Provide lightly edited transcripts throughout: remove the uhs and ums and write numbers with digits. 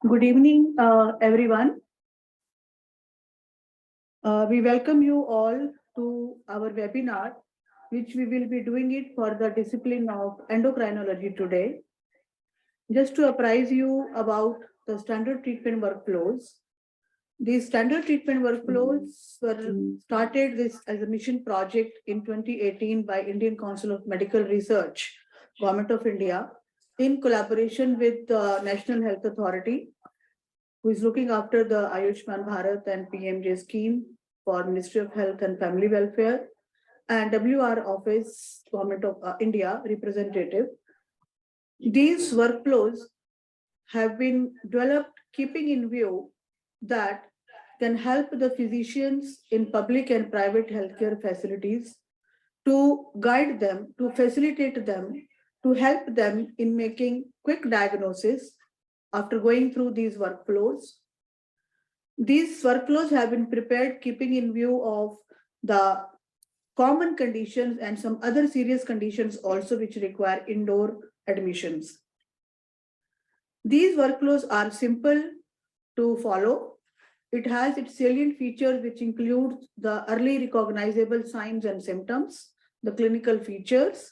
Good evening, everyone. We welcome you all to our webinar, which we will be doing it for the discipline of endocrinology today. Just to apprise you about the standard treatment workflows. These standard treatment workflows were started this as a mission project in 2018 by Indian Council of Medical Research, Government of India, in collaboration with the National Health Authority, who is looking after the Ayushman Bharat and PMJ scheme for Ministry of Health and Family Welfare, and WR Office, Government of India representative. These workflows have been developed keeping in view that can help the physicians in public and private healthcare facilities to guide them, to facilitate them, to help them in making quick diagnosis after going through these workflows. These workflows have been prepared keeping in view of the common conditions and some other serious conditions also which require indoor admissions. These workflows are simple to follow. It has its salient features, which include the early recognizable signs and symptoms, the clinical features,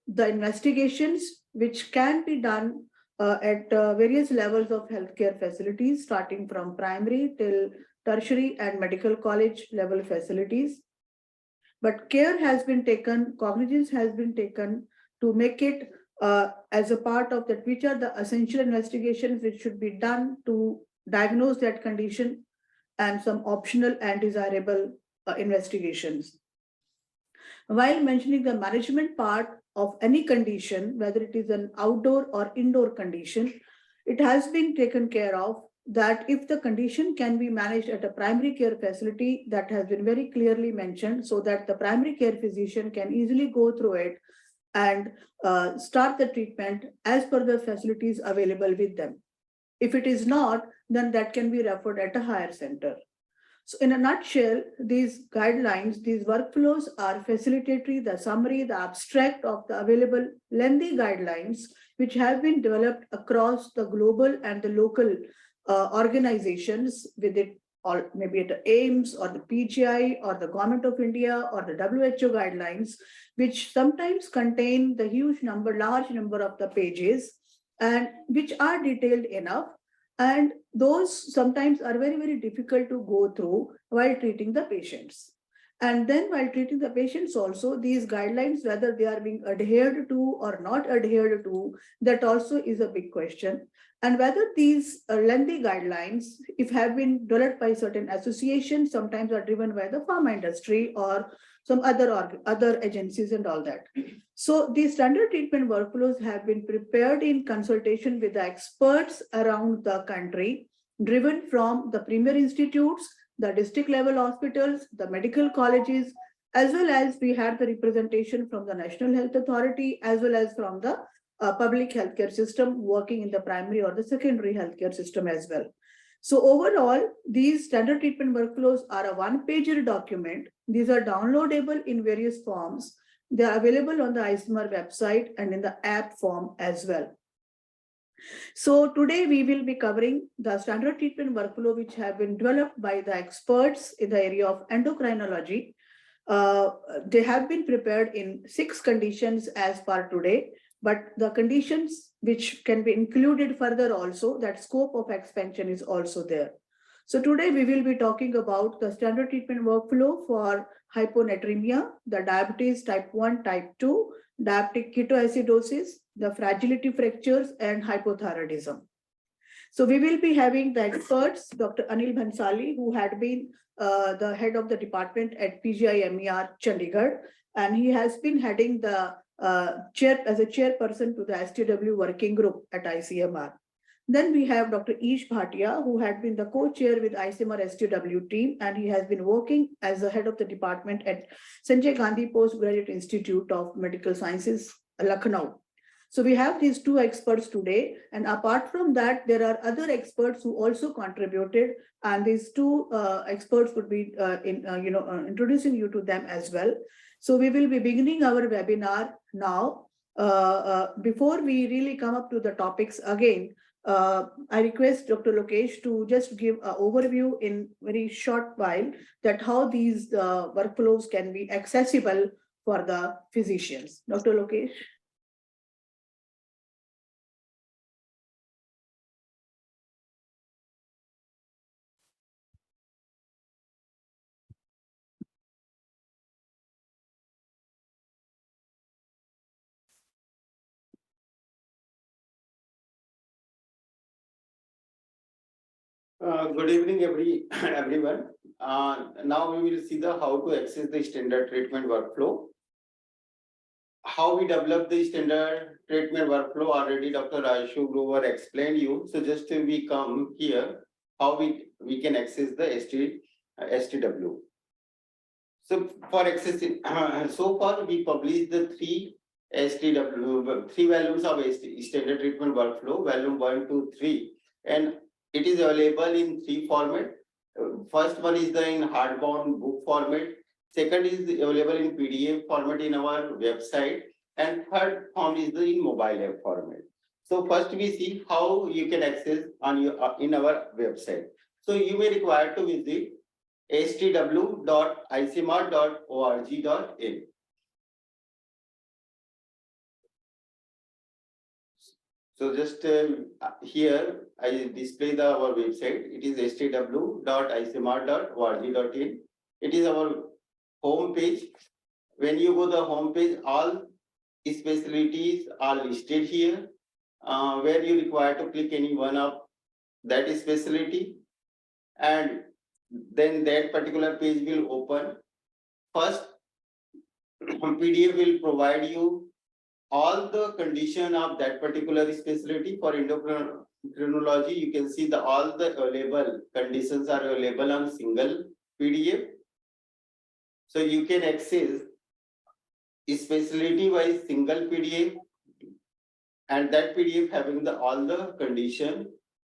the investigations, which can be done at various levels of healthcare facilities, starting from primary till tertiary and medical college level facilities. But care has been taken, cognizance has been taken to make it as a part of that, which are the essential investigations which should be done to diagnose that condition, and some optional and desirable investigations. While mentioning the management part of any condition, whether it is an outdoor or indoor condition, it has been taken care of that if the condition can be managed at a primary care facility, that has been very clearly mentioned, so that the primary care physician can easily go through it and start the treatment as per the facilities available with them. If it is not, then that can be referred at a higher center. So in a nutshell, these guidelines, these workflows are facilitatory, the summary, the abstract of the available lengthy guidelines, which have been developed across the global and the local organizations with it, or maybe at the AIMS or the PGI or the Government of India or the WHO guidelines, which sometimes contain the large number of the pages, and which are detailed enough. And those sometimes are very, very difficult to go through while treating the patients. And then while treating the patients also, these guidelines, whether they are being adhered to or not adhered to, that also is a big question. And whether these lengthy guidelines, if have been developed by certain associations, sometimes are driven by the pharma industry or some other agencies and all that. So these standard treatment workflows have been prepared in consultation with the experts around the country, driven from the premier institutes, the district level hospitals, the medical colleges, as well as we had the representation from the National Health Authority, as well as from the public healthcare system working in the primary or the secondary healthcare system as well. So overall, these standard treatment workflows are a one-pager document. These are downloadable in various forms. They are available on the ICMR website and in the app form as well. So today we will be covering the standard treatment workflow, which have been developed by the experts in the area of endocrinology. They have been prepared in 6 conditions as per today, but the conditions which can be included further also, that scope of expansion is also there. So today we will be talking about the standard treatment workflow for hyponatremia, the diabetes type 1, type 2, diabetic ketoacidosis, the fragility fractures, and hypothyroidism. So we will be having the experts, Dr. Anil Bhansali, who had been the head of the department at PGIMER Chandigarh, and he has been heading the chairperson to the STW working group at ICMR. Then we have Dr. Eesh, Bhatia, who had been the co-chair with ICMR STW team, and he has been working as the head of the department at Sanjay Gandhi Postgraduate Institute of Medical Sciences, Lucknow. So we have these 2 experts today, and apart from that, there are other experts who also contributed, and these 2 experts would be introducing you to them as well. So we will be beginning our webinar now. before we really come up to the topics again, I request Dr. Lokesh to just give an overview in very short while that how these workflows can be accessible for the physicians. Dr. Lokesh. Good evening, everyone. Now we will see the how to access the standard treatment workflow. How we develop the standard treatment workflow already Dr. Aishu Grover explained you. So just we come here, how we can access the STW. So for accessing, so far we published the three values of standard treatment workflow, volume 1, 2, 3, and it is available in three format. First one is the in hardbound book format. Second is available in PDF format in our website, and third form is the in mobile app format. So first we see how you can access on your in our website. So you may require to visit stw.icmr.org.in. So just here I display our website. It is stw.icmr.org.in. It is our home page. When you go the home page, all specialties are listed here. Where you require to click any one of that specialty, and then that particular page will open. First, PDF will provide you all the condition of that particular specialty. For endocrinology, you can see the all the available conditions are available on single PDF. So you can access specialty wise single PDF, and that PDF having the all the condition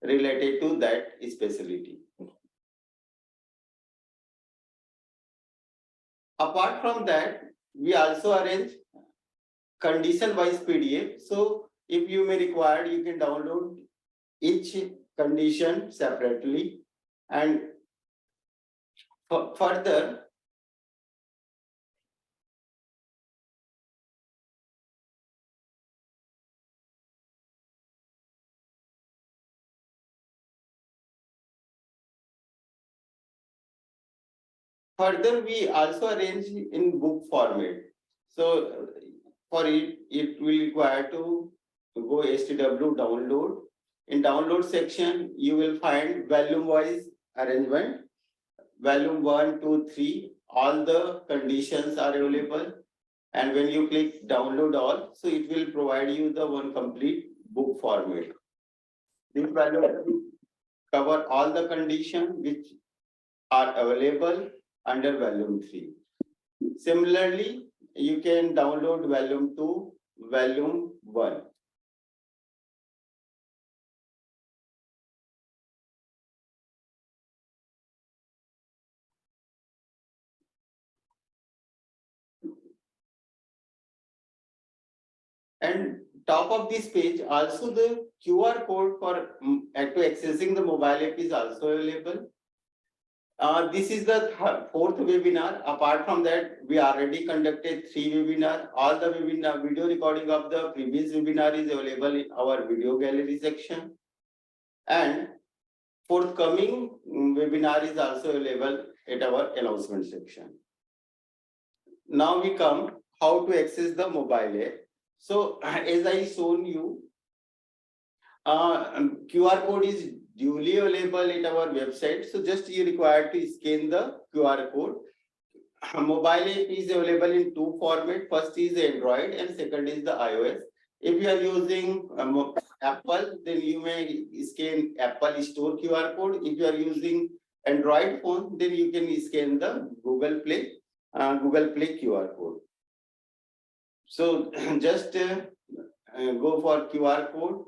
related to that specialty. Apart from that, we also arrange condition wise PDF. So if you may require, you can download each condition separately, and further we also arrange in book format. So for it will require to go STW download. In download section, you will find volume wise arrangement. Volume 1, 2, 3, all the conditions are available. And when you click download all, so it will provide you the one complete book format. This volume cover all the conditions which are available under volume 3. Similarly, you can download volume 2, volume 1. And top of this page, also the QR code for accessing the mobile app is also available. This is the fourth webinar. Apart from that, we already conducted 3 webinars. All the webinar video recording of the previous webinar is available in our video gallery section. And forthcoming webinar is also available at our announcement section. Now we come how to access the mobile app. So as I shown you, QR code is duly available at our website. So just you require to scan the QR code. Mobile app is available in two formats. First is Android and second is the iOS. If you are using Apple, then you may scan Apple Store QR code. If you are using Android phone, then you can scan the Google Play QR code. So just go for QR code.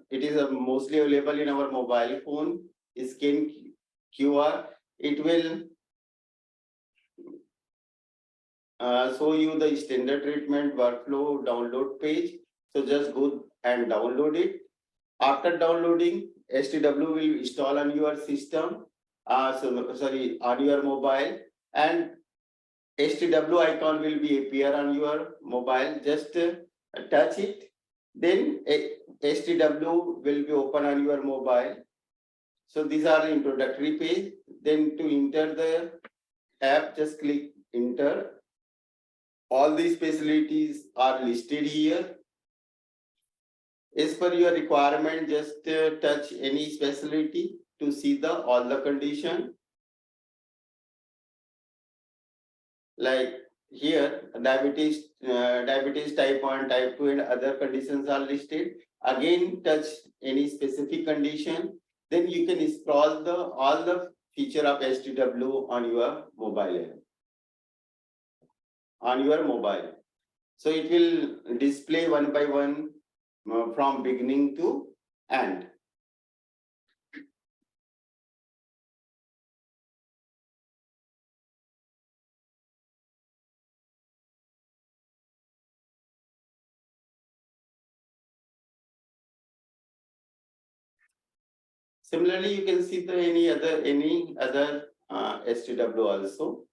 It is mostly available in our mobile phone. Scan QR. It will show you the standard treatment workflow download page. So just go and download it. After downloading, STW will install on your system, on your mobile, and STW icon will be appear on your mobile. Just touch it, then STW will be open on your mobile. So these are the introductory page. Then to enter the app, just click enter. All these facilities are listed here. As per your requirement, just touch any specialty to see the all the condition. Like here, diabetes type 1, type 2, and other conditions are listed. Again, touch any specific condition. Then you can scroll the all the feature of STW on your mobile app. On your mobile. So it will display one by one from beginning to end. Similarly, you can see the any other STW also.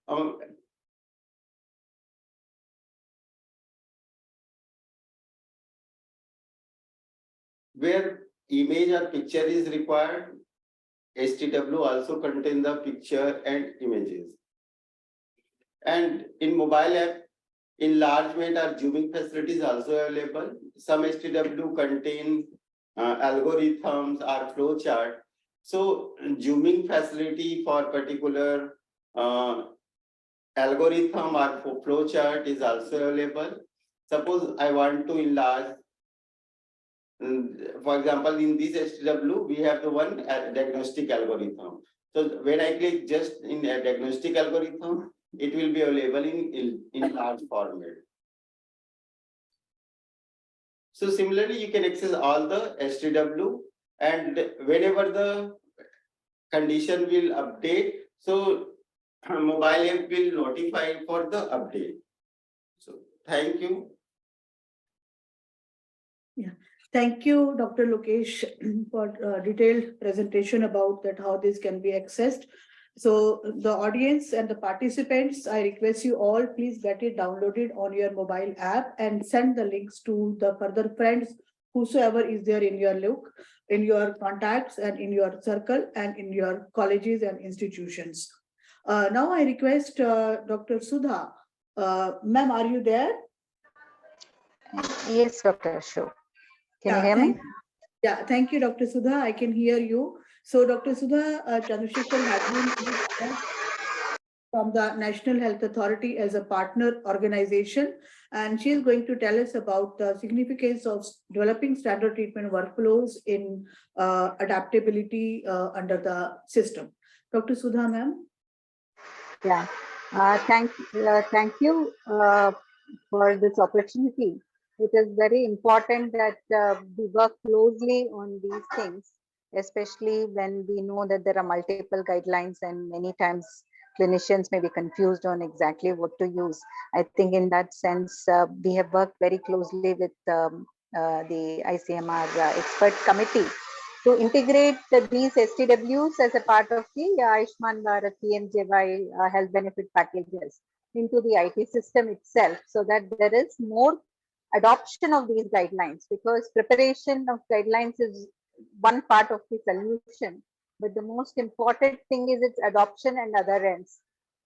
Um, where image or picture is required, STW also contain the picture and images. And in mobile app, enlargement or zooming facilities also available. Some STW contain algorithms or flow chart. So zooming facility for particular algorithm or flow chart is also available. Suppose I want to enlarge, for example, in this STW, we have the one diagnostic algorithm. So when I click just in a diagnostic algorithm, it will be available in large format. So similarly, you can access all the STW, and whenever the condition will update, so mobile app will notify for the update. So thank you. Yeah, thank you, Dr. Lokesh, for detailed presentation about that how this can be accessed. So the audience and the participants, I request you all, please get it downloaded on your mobile app and send the links to the further friends, whosoever is there in your look, in your contacts and in your circle and in your colleges and institutions. Now I request Dr. Sudha. Ma'am, are you there? Yes, Dr. Ashok. Can you hear me? Yeah, thank you, Dr. Sudha. I can hear you. So, Dr. Sudha Chandrasekhar has been from the National Health Authority as a partner organization, and she is going to tell us about the significance of developing standard treatment workflows in adaptability under the system. Dr. Sudha, ma'am. Yeah, thank you for this opportunity. It is very important that we work closely on these things, especially when we know that there are multiple guidelines and many times clinicians may be confused on exactly what to use. I think in that sense, we have worked very closely with the ICMR expert committee to integrate these STWs as a part of the Ayushman Bharat PMJY health benefit packages into the IT system itself, so that there is more adoption of these guidelines, because preparation of guidelines is one part of the solution, but the most important thing is its adoption and other ends.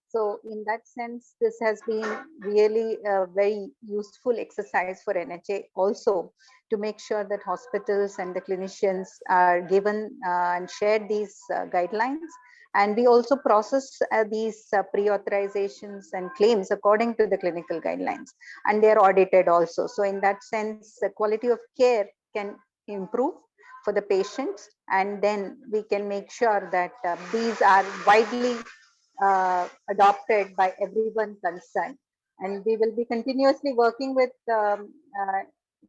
So in that sense, this has been really a very useful exercise for NHA also, to make sure that hospitals and the clinicians are given and shared these guidelines, And we also process these pre-authorizations and claims according to the clinical guidelines, and they are audited also. So in that sense, the quality of care can improve for the patients, and then we can make sure that these are widely adopted by everyone concerned. And we will be continuously working with the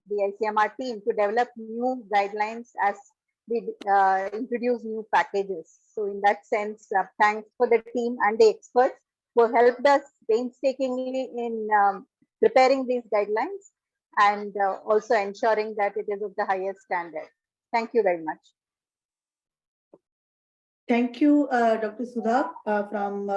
ICMR team to develop new guidelines as we introduce new packages. So in that sense, thanks for the team and the experts who helped us painstakingly in preparing these guidelines and also ensuring that it is of the highest standard. Thank you very much. Thank you, Dr. Sudha, from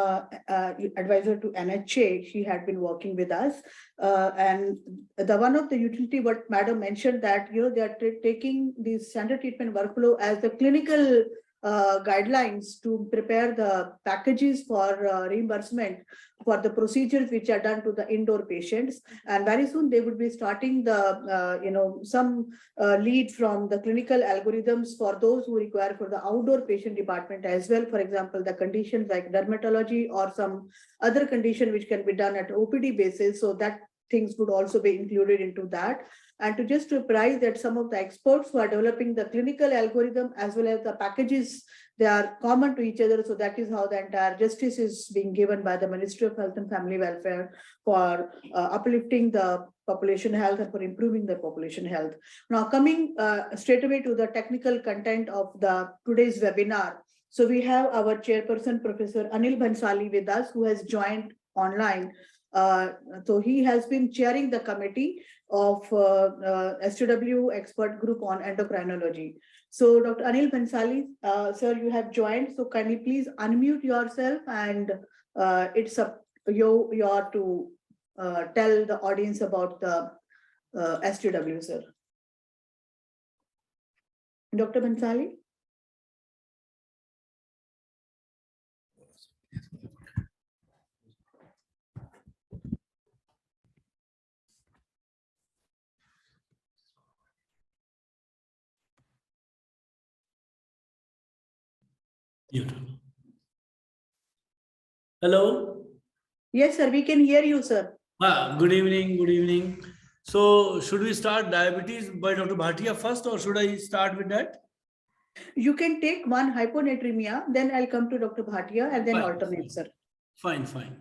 advisor to NHA. She had been working with us, and the one of the utility what Madam mentioned that they are taking the standard treatment workflow as the clinical guidelines to prepare the packages for reimbursement for the procedures which are done to the indoor patients, and very soon they would be starting the some lead from the clinical algorithms for those who require for the outdoor patient department as well. For example, the conditions like dermatology or some other condition which can be done at OPD basis, so that things would also be included into that. And to just apprise that some of the experts who are developing the clinical algorithm as well as the packages, they are common to each other. So that is how the entire justice is being given by the Ministry of Health and Family Welfare for uplifting the population health and for improving the population health. Now coming straight away to the technical content of the today's webinar. So we have our chairperson, Professor Anil Bhansali, with us, who has joined online. So he has been chairing the committee of STW expert group on endocrinology. So Dr. Anil Bhansali, sir, you have joined. So kindly please unmute yourself, and it's up you to tell the audience about the STW, sir. Dr. Bhansali. Hello. Yes, sir, we can hear you, sir. Good evening. Good evening. So, should we start diabetes by Dr. Bhatia first, or should I start with that? You can take one hyponatremia, then I'll come to Dr. Bhatia and then Fine, alternate, fine. sir. Fine, fine.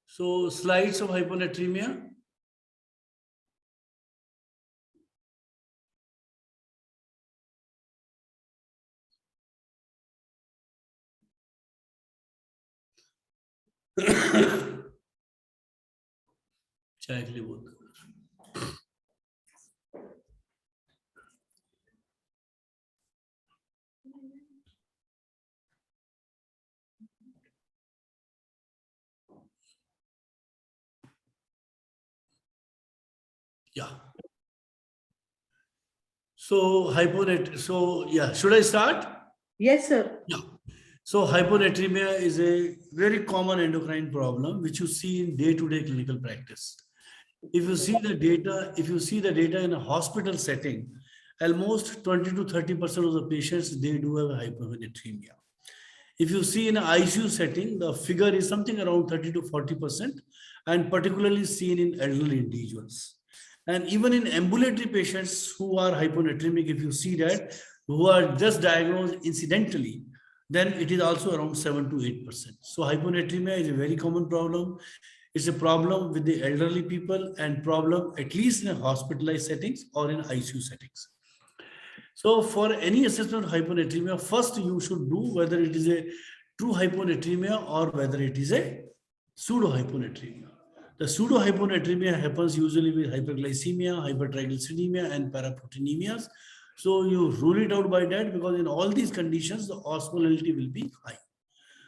So, slides of hyponatremia. चाय के लिए बोलता हूँ। Yeah. So should I start? Yes, sir. Yeah. So hyponatremia is a very common endocrine problem which you see in day-to-day clinical practice. If you see the data in a hospital setting, almost 20 to 30% of the patients, they do have hyponatremia. If you see in an ICU setting, the figure is something around 30 to 40%, and particularly seen in elderly individuals. And even in ambulatory patients who are hyponatremic, if you see that, who are just diagnosed incidentally, then it is also around 7 to 8%. So hyponatremia is a very common problem. It's a problem with the elderly people and problem at least in hospitalized settings or in ICU settings. So for any assessment of hyponatremia, first you should do whether it is a true hyponatremia or whether it is a pseudo hyponatremia. The pseudo hyponatremia happens usually with hyperglycemia, hypertriglyceridemia, and paraproteinemias. So you rule it out by that, because in all these conditions, the osmolality will be high.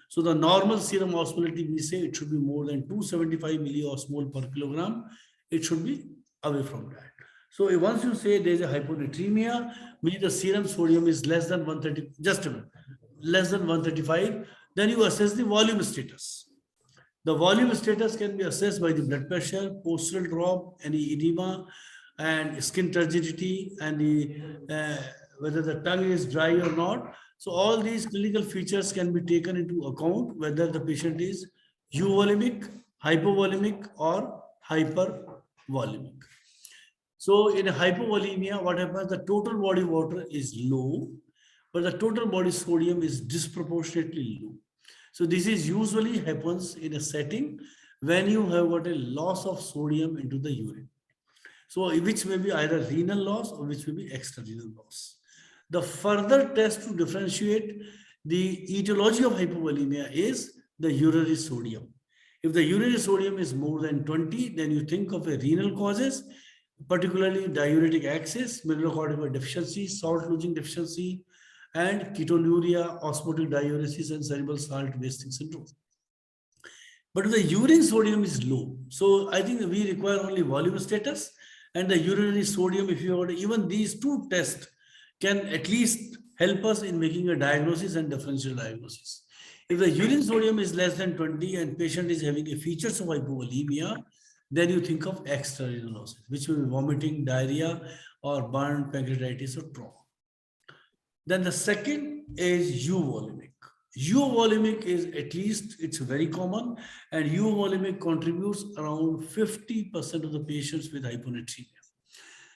So the normal serum osmolality, we say it should be more than 275 milliosmol per kilogram. It should be away from that. So once you say there is a hyponatremia, meaning the serum sodium is less than 130, just a minute, less than 135, then you assess the volume status. The volume status can be assessed by the blood pressure, postural drop, any edema, and skin turgidity, and the whether the tongue is dry or not. So all these clinical features can be taken into account whether the patient is euvolemic, hypovolemic, or hypervolemic. So in hypovolemia, what happens? The total body water is low, but the total body sodium is disproportionately low. So this is usually happens in a setting when you have got a loss of sodium into the urine. So which may be either renal loss or which may be extrarenal loss. The further test to differentiate the etiology of hypovolemia is the urinary sodium. If the urinary sodium is more than 20, then you think of a renal causes, particularly diuretic excess, mineralocorticoid deficiency, salt losing deficiency, and ketonuria, osmotic diuresis, and cerebral salt wasting syndrome. But if the urine sodium is low, so I think we require only volume status and the urinary sodium. If you have even these two tests can at least help us in making a diagnosis and differential diagnosis. If the urine sodium is less than 20 and patient is having a features of hypovolemia, then you think of extrarenal losses, which will be vomiting, diarrhea, or burn, pancreatitis, or trauma. Then the second is euvolemic. Euvolemic is at least, it's very common, and euvolemic contributes around 50% of the patients with hyponatremia.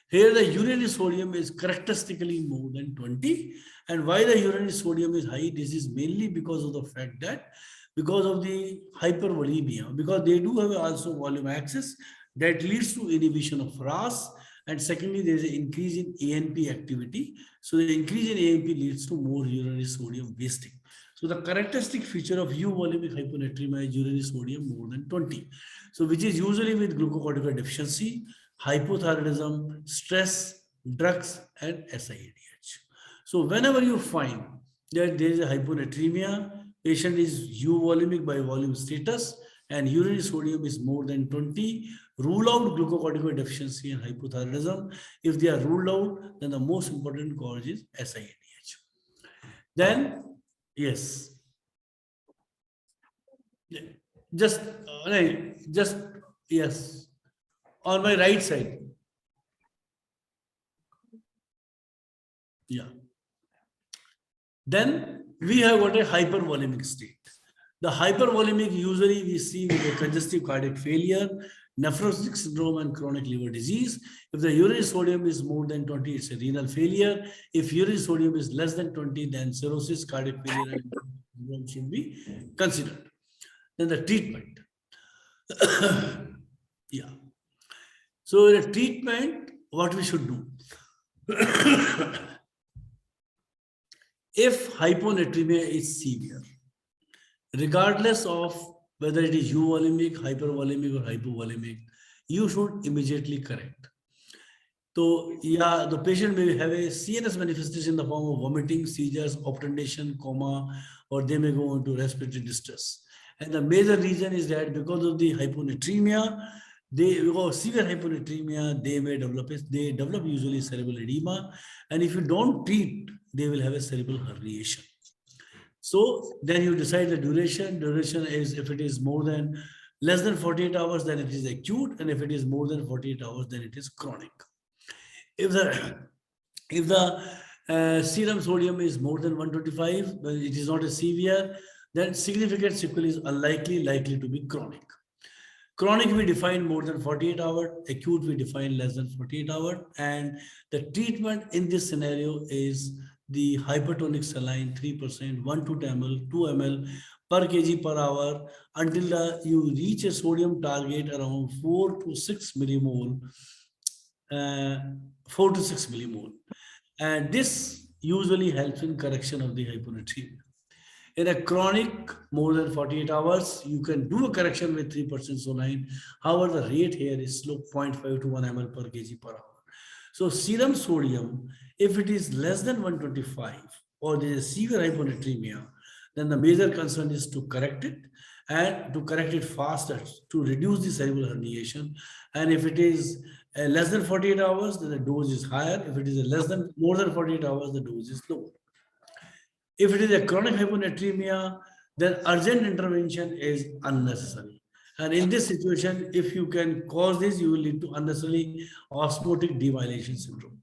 Here the urinary sodium is characteristically more than 20. And why the urinary sodium is high? This is mainly because of the fact that because of the hypervolemia, because they do have also volume access that leads to inhibition of RAS. And secondly, there is an increase in ANP activity. So the increase in ANP leads to more urinary sodium wasting. So the characteristic feature of euvolemic hyponatremia is urinary sodium more than 20. So which is usually with glucocorticoid deficiency, hypothyroidism, stress, drugs, and SIADH. So whenever you find that there is a hyponatremia, patient is euvolemic by volume status, and urinary sodium is more than 20, rule out glucocorticoid deficiency and hypothyroidism. If they are ruled out, then the most important cause is SIADH. Then, yes. Just, yes. On my right side. Yeah. Then we have got a hypervolemic state. The hypervolemic usually we see with a congestive cardiac failure, nephrotic syndrome, and chronic liver disease. If the urinary sodium is more than 20, it's a renal failure. If urinary sodium is less than 20, then cirrhosis, cardiac failure, and should be considered. Then the treatment. Yeah. So in a treatment, what we should do? If hyponatremia is severe, regardless of whether it is euvolemic, hypervolemic, or hypovolemic, you should immediately correct. So, yeah, the patient may have a CNS manifestation in the form of vomiting, seizures, obtundation, coma, or they may go into respiratory distress. And the major reason is that because of the hyponatremia, because severe hyponatremia, they develop usually cerebral edema. And if you don't treat, they will have a cerebral herniation. So then you decide the duration. Duration is if it is less than 48 hours, then it is acute. And if it is more than 48 hours, then it is chronic. If the serum sodium is more than 125, but it is not a severe, then significant sequelae is likely to be chronic. Chronic we define more than 48 hours, acute we define less than 48 hours, and the treatment in this scenario is the hypertonic saline 3%, 1 to 2 ml, 2 ml per kg per hour until you reach a sodium target around 4 to 6 millimole. 4 to 6 millimole. And this usually helps in correction of the hyponatremia. In a chronic, more than 48 hours, you can do a correction with 3% saline. However, the rate here is slow 0.5 to 1 ml per kg per hour. So serum sodium, if it is less than 125 or there is severe hyponatremia, then the major concern is to correct it and to correct it faster to reduce the cerebral herniation. And if it is less than 48 hours, then the dose is higher. If it is more than 48 hours, the dose is lower. If it is a chronic hyponatremia, then urgent intervention is unnecessary. And in this situation, if you can cause this, you will lead to unnecessarily osmotic demyelination syndrome.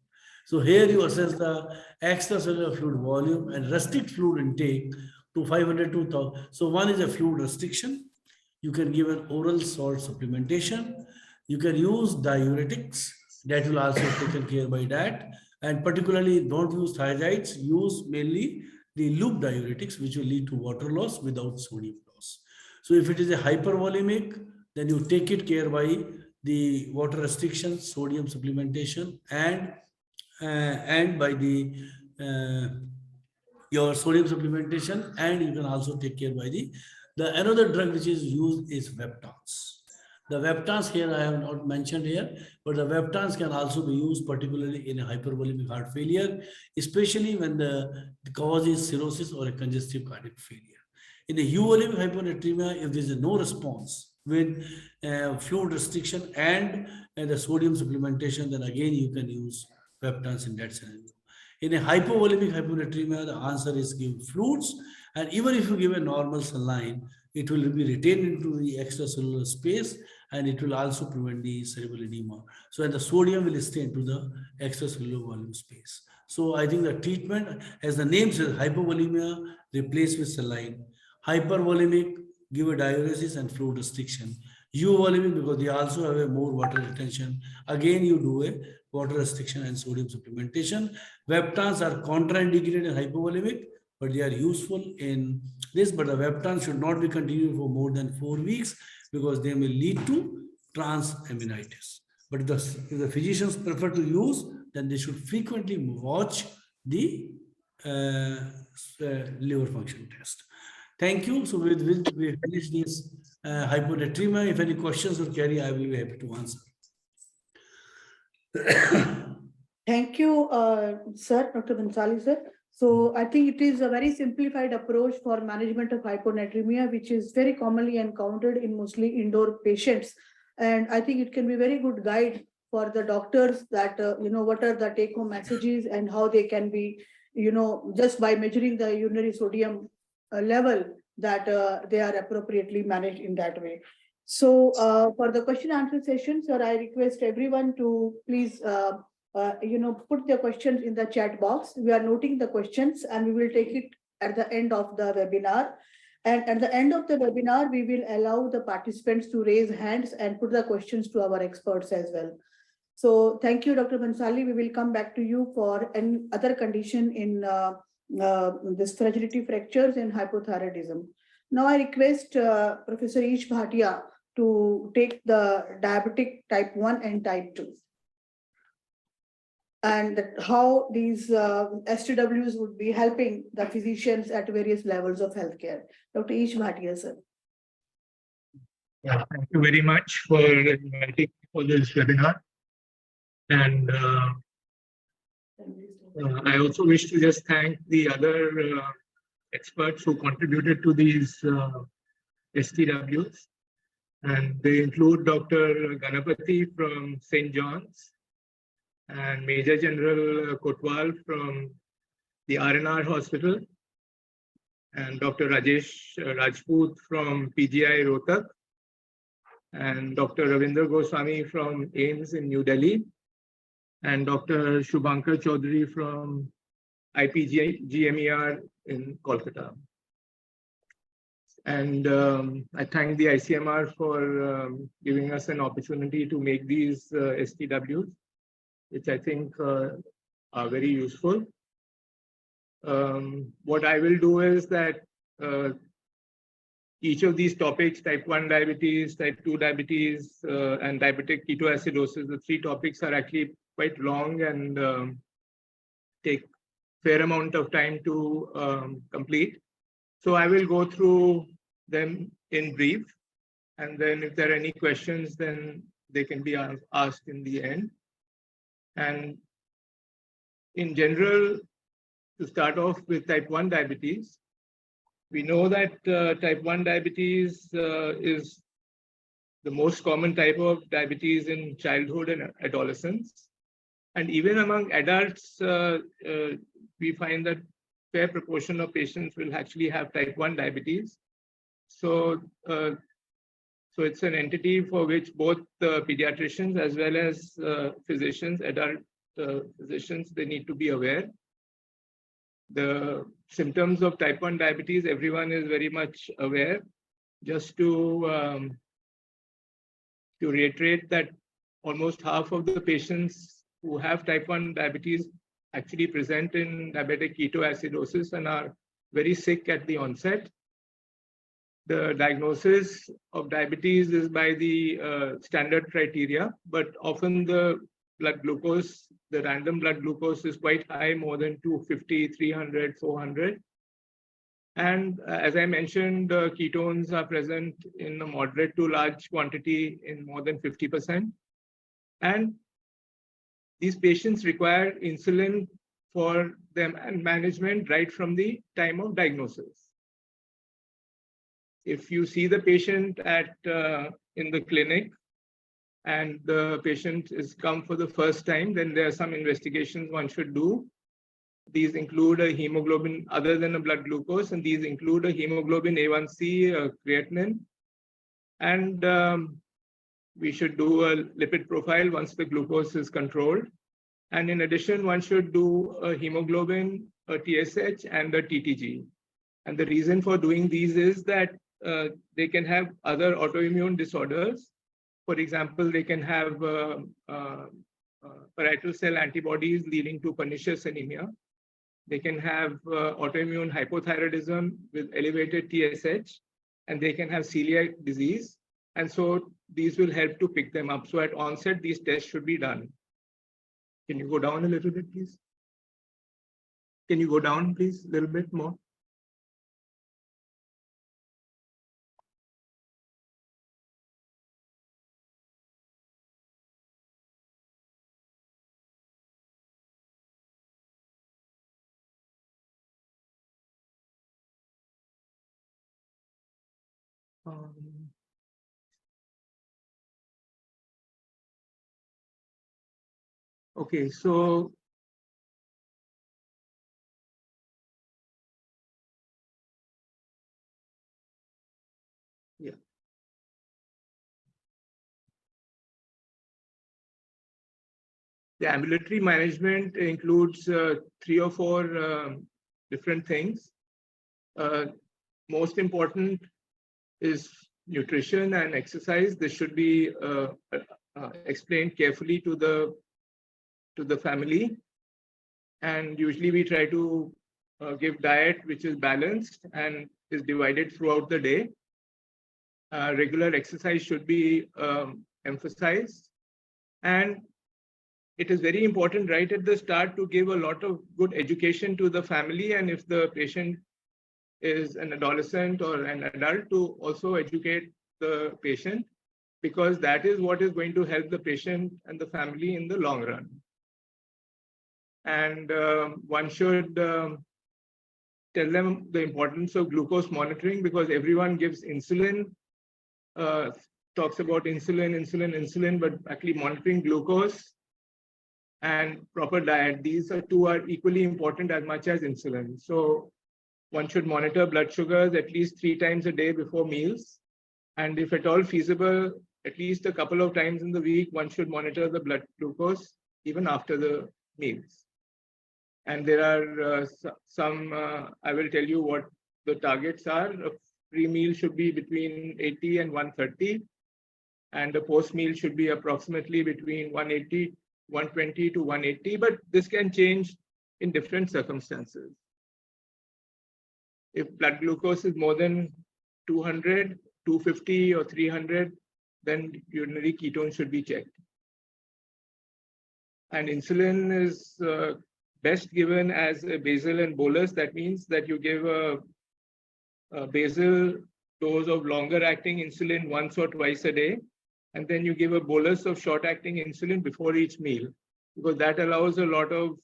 So here you assess the extracellular fluid volume and restrict fluid intake to 500 to 1000. So one is a fluid restriction. You can give an oral salt supplementation. You can use diuretics. That will also be taken care by that. And particularly don't use thiazides. Use mainly the loop diuretics, which will lead to water loss without sodium loss. So if it is a hypervolemic, then you take it care by the water restriction, sodium supplementation, and by the your sodium supplementation, and you can also take care by the another drug which is used is Veptans. The Veptans here I have not mentioned here, but the Veptans can also be used particularly in a hypervolemic heart failure, especially when the cause is cirrhosis or a congestive cardiac failure. In the euvolemic hyponatremia, if there is no response with fluid restriction and the sodium supplementation, then again you can use Veptans in that scenario. In a hypovolemic hyponatremia, the answer is give fluids, and even if you give a normal saline, it will be retained into the extracellular space, and it will also prevent the cerebral edema. So, and the sodium will stay into the extracellular volume space. So, I think the treatment, as the name says, hypovolemia, replace with saline. Hypervolemic, give a diuresis and fluid restriction. Euvolemic, because they also have a more water retention. Again, you do a water restriction and sodium supplementation. Veptans are contraindicated in hypovolemic, but they are useful in this. But the Veptans should not be continued for more than 4 weeks because they may lead to transaminitis. But if the physicians prefer to use, then they should frequently watch the liver function test. Thank you. So with which we finish this hyponatremia. If any questions or query, I will be happy to answer. Thank you, sir, Dr. Bhansali, sir. So I think it is a very simplified approach for management of hyponatremia, which is very commonly encountered in mostly indoor patients. And I think it can be a very good guide for the doctors that, what are the take-home messages and how they can be, just by measuring the urinary sodium level, that they are appropriately managed in that way. So for the question answer session, sir, I request everyone to please put their questions in the chat box. We are noting the questions and we will take it at the end of the webinar. And at the end of the webinar, we will allow the participants to raise hands and put the questions to our experts as well. So thank you, Dr. Bhansali. We will come back to you for any other condition in this fragility fractures and hypothyroidism. Now I request Professor Eesh Bhatia to take the diabetic type 1 and type 2. And how these STWs would be helping the physicians at various levels of healthcare. Dr. Eesh Bhatia, sir. Yeah, thank you very much for inviting me for this webinar. And I also wish to just thank the other experts who contributed to these STWs. And they include Dr. Ganapati from St. John's and Major General Kotwal from the RNR Hospital, and Dr. Rajesh Rajput from PGI Rohtak, and Dr. Ravinder Goswami from AIIMS in New Delhi, and Dr. Shubhankar Chaudhary from ICMR in Kolkata. And I thank the ICMR for giving us an opportunity to make these STWs, which I think are very useful. What I will do is that each of these topics, type 1 diabetes, type 2 diabetes, and diabetic ketoacidosis, the 3 topics are actually quite long and take fair amount of time to complete. So I will go through them in brief, and then if there are any questions, then they can be asked in the end. And in general, to start off with type 1 diabetes, we know that type 1 diabetes is the most common type of diabetes in childhood and adolescence. And even among adults, we find that fair proportion of patients will actually have type 1 diabetes. So, so it's an entity for which both the pediatricians as well as physicians, adult physicians, they need to be aware. The symptoms of type 1 diabetes, everyone is very much aware. Just to reiterate that almost half of the patients who have type 1 diabetes actually present in diabetic ketoacidosis and are very sick at the onset. The diagnosis of diabetes is by the standard criteria, but often the blood glucose, the random blood glucose is quite high, more than 250, 300, 400. And as I mentioned, ketones are present in a moderate to large quantity in more than 50%. And these patients require insulin for them and management right from the time of diagnosis. If you see the patient in the clinic and the patient is come for the first time, then there are some investigations one should do. These include a hemoglobin other than a blood glucose, and these include a hemoglobin A1C, a creatinine, and we should do a lipid profile once the glucose is controlled. And in addition, one should do a hemoglobin, a TSH, and a TTG. And the reason for doing these is that they can have other autoimmune disorders. For example, they can have parietal cell antibodies leading to pernicious anemia. They can have autoimmune hypothyroidism with elevated TSH, and they can have celiac disease. And so these will help to pick them up. So at onset, these tests should be done. Can you go down a little bit, please? Can you go down, please, a little bit more? Okay, so yeah. The ambulatory management includes 3 or 4 different things. Most important is nutrition and exercise. This should be explained carefully to the family. And usually we try to give diet which is balanced and is divided throughout the day. Regular exercise should be emphasized. And it is very important right at the start to give a lot of good education to the family, and if the patient is an adolescent or an adult, to also educate the patient, because that is what is going to help the patient and the family in the long run. And one should tell them the importance of glucose monitoring, because everyone gives insulin, talks about insulin, but actually monitoring glucose and proper diet, these two are equally important as much as insulin. So one should monitor blood sugars at least 3 times a day before meals. And if at all feasible, at least a couple of times in the week, one should monitor the blood glucose even after the meals. And there are some, I will tell you what the targets are. A pre-meal should be between 80 and 130. And a post-meal should be approximately between 120 to 180, but this can change in different circumstances. If blood glucose is more than 200, 250 or 300, then urinary ketone should be checked. And insulin is best given as a basal and bolus. That means that you give a basal dose of longer acting insulin once or twice a day, and then you give a bolus of short acting insulin before each meal, because that allows a lot of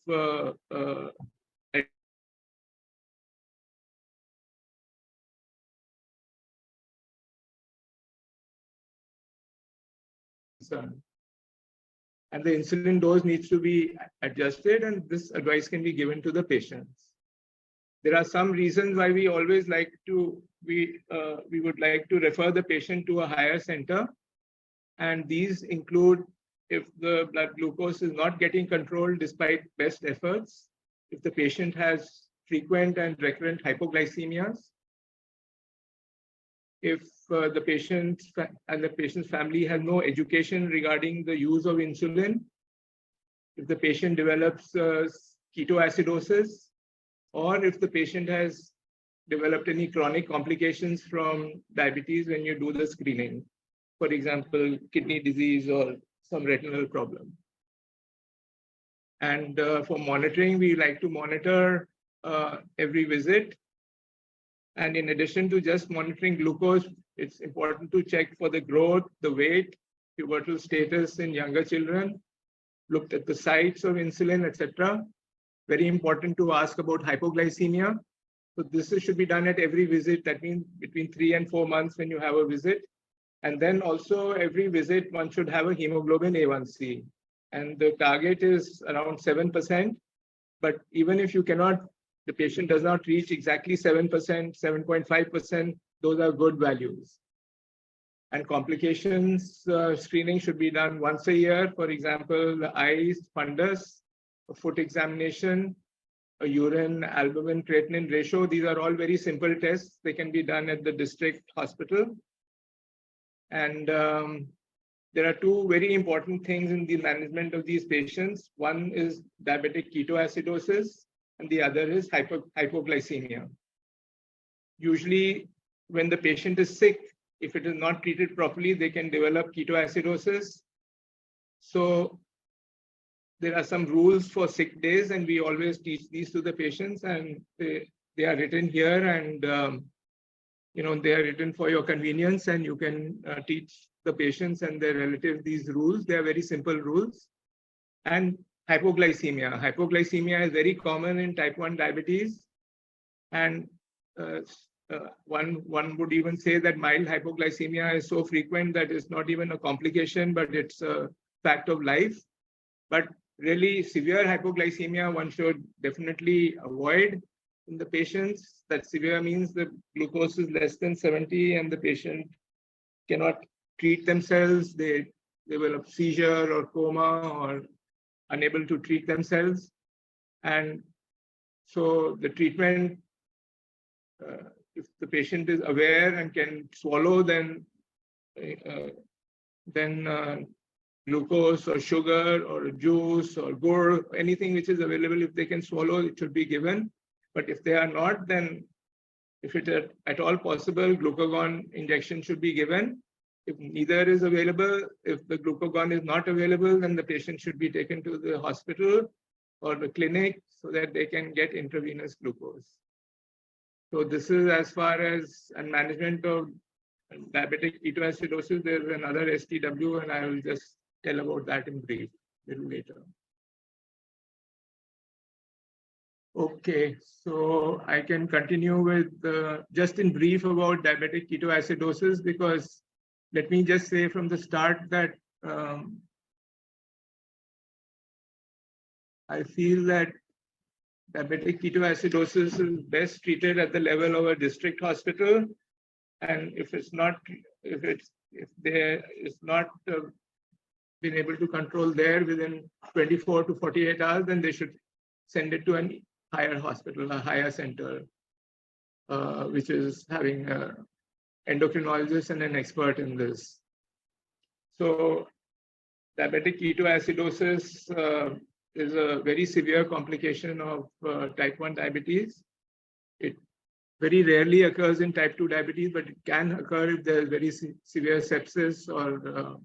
and the insulin dose needs to be adjusted, and this advice can be given to the patients. There are some reasons why we always like to, we would like to refer the patient to a higher center, and these include if the blood glucose is not getting controlled despite best efforts, if the patient has frequent and recurrent hypoglycemias, if the patient and the patient's family has no education regarding the use of insulin, if the patient develops ketoacidosis, or if the patient has developed any chronic complications from diabetes when you do the screening, for example, kidney disease or some retinal problem. And for monitoring, we like to monitor every visit. And in addition to just monitoring glucose, it's important to check for the growth, the weight, pubertal status in younger children, looked at the sites of insulin, etc. Very important to ask about hypoglycemia. So this should be done at every visit. That means between 3 and 4 months when you have a visit. And then also every visit, one should have a hemoglobin A1C. And the target is around 7%. But even if you cannot, the patient does not reach exactly 7%, 7.5%, those are good values. And complications screening should be done once a year. For example, the eyes, fundus, a foot examination, a urine albumin creatinine ratio. These are all very simple tests. They can be done at the district hospital. And there are two very important things in the management of these patients. One is diabetic ketoacidosis, and the other is hypoglycemia. Usually, when the patient is sick, if it is not treated properly, they can develop ketoacidosis. So there are some rules for sick days, and we always teach these to the patients, and they are written here, and they are written for your convenience, and you can teach the patients and their relatives these rules. They are very simple rules. And hypoglycemia. Hypoglycemia is very common in type 1 diabetes. And one would even say that mild hypoglycemia is so frequent that it's not even a complication, but it's a fact of life. But really severe hypoglycemia, one should definitely avoid in the patients. That severe means the glucose is less than 70 and the patient cannot treat themselves. They develop seizure or coma or unable to treat themselves. And so the treatment, if the patient is aware and can swallow, then glucose or sugar or juice or gur, anything which is available, if they can swallow, it should be given. But if they are not, then if it is at all possible, glucagon injection should be given. If neither is available, if the glucagon is not available, then the patient should be taken to the hospital or the clinic so that they can get intravenous glucose. So this is as far as management of diabetic ketoacidosis. There is another STW, and I will just tell about that in brief a little later. Okay, so I can continue with just in brief about diabetic ketoacidosis, because let me just say from the start that I feel that diabetic ketoacidosis is best treated at the level of a district hospital, and if there is not been able to control there within 24 to 48 hours, then they should send it to an higher hospital, a higher center, which is having an endocrinologist and an expert in this. So diabetic ketoacidosis is a very severe complication of type 1 diabetes. It very rarely occurs in type 2 diabetes, but it can occur if there is very severe sepsis or a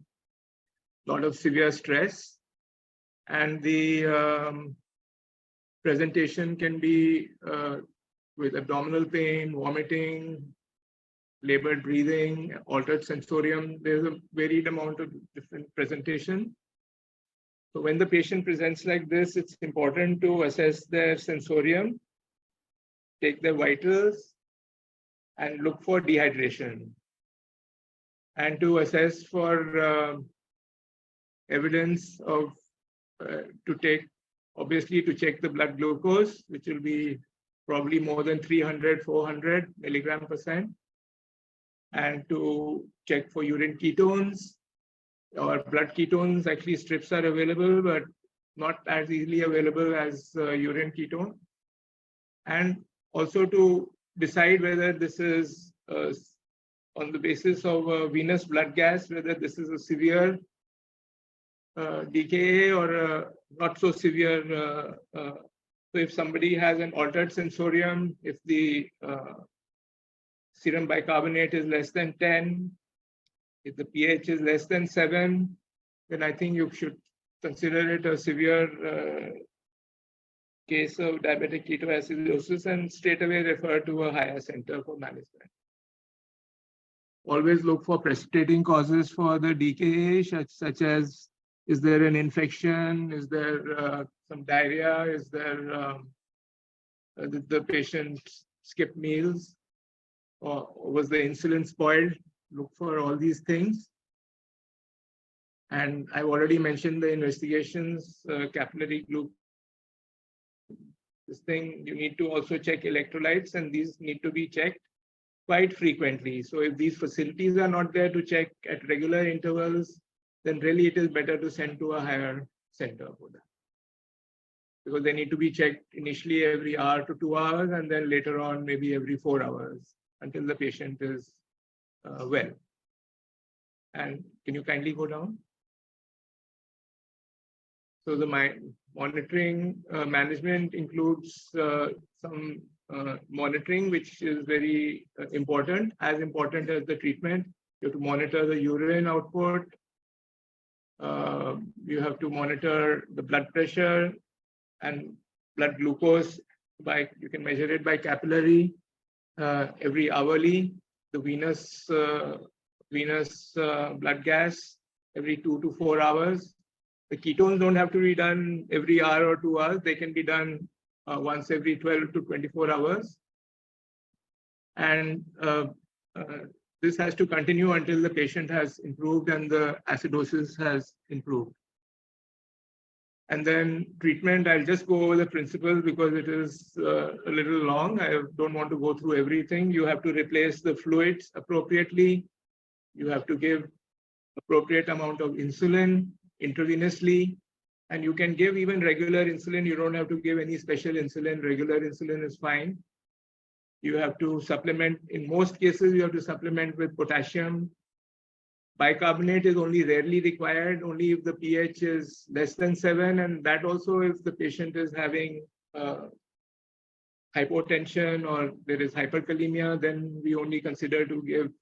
lot of severe stress. And the presentation can be with abdominal pain, vomiting, labored breathing, altered sensorium. There's a varied amount of different presentation. So when the patient presents like this, it's important to assess their sensorium, take their vitals, and look for dehydration, and to assess for evidence of obviously to check the blood glucose, which will be probably more than 300, 400 milligram %, and to check for urine ketones, or blood ketones, actually strips are available, but not as easily available as urine ketone. And also to decide whether this is on the basis of a venous blood gas, whether this is a severe DKA or not so severe. So if somebody has an altered sensorium, if the serum bicarbonate is less than 10, if the pH is less than 7, then I think you should consider it a severe case of diabetic ketoacidosis and straight away refer to a higher center for management. Always look for precipitating causes for the DKA, such as, is there an infection? Is there some diarrhea? Is there did the patient skip meals? Or was the insulin spoiled? Look for all these things. And I've already mentioned the investigations, capillary glucose. This thing, you need to also check electrolytes, and these need to be checked quite frequently. So if these facilities are not there to check at regular intervals, then really it is better to send to a higher center for that. Because they need to be checked initially every hour to 2 hours, and then later on maybe every 4 hours until the patient is well. And can you kindly go down? So the monitoring management includes some monitoring, which is very important, as important as the treatment. You have to monitor the urine output. You have to monitor the blood pressure and blood glucose you can measure it by capillary every hourly. The venous blood gas every 2 to 4 hours. The ketones don't have to be done every hour or 2 hours. They can be done once every 12 to 24 hours. And this has to continue until the patient has improved and the acidosis has improved. And then treatment, I'll just go over the principles because it is a little long. I don't want to go through everything. You have to replace the fluids appropriately. You have to give appropriate amount of insulin intravenously, and you can give even regular insulin. You don't have to give any special insulin. Regular insulin is fine. You have to supplement. In most cases, you have to supplement with potassium. Bicarbonate is only rarely required, only if the pH is less than 7, and that also if the patient is having hypotension or there is hyperkalemia, then we only consider to give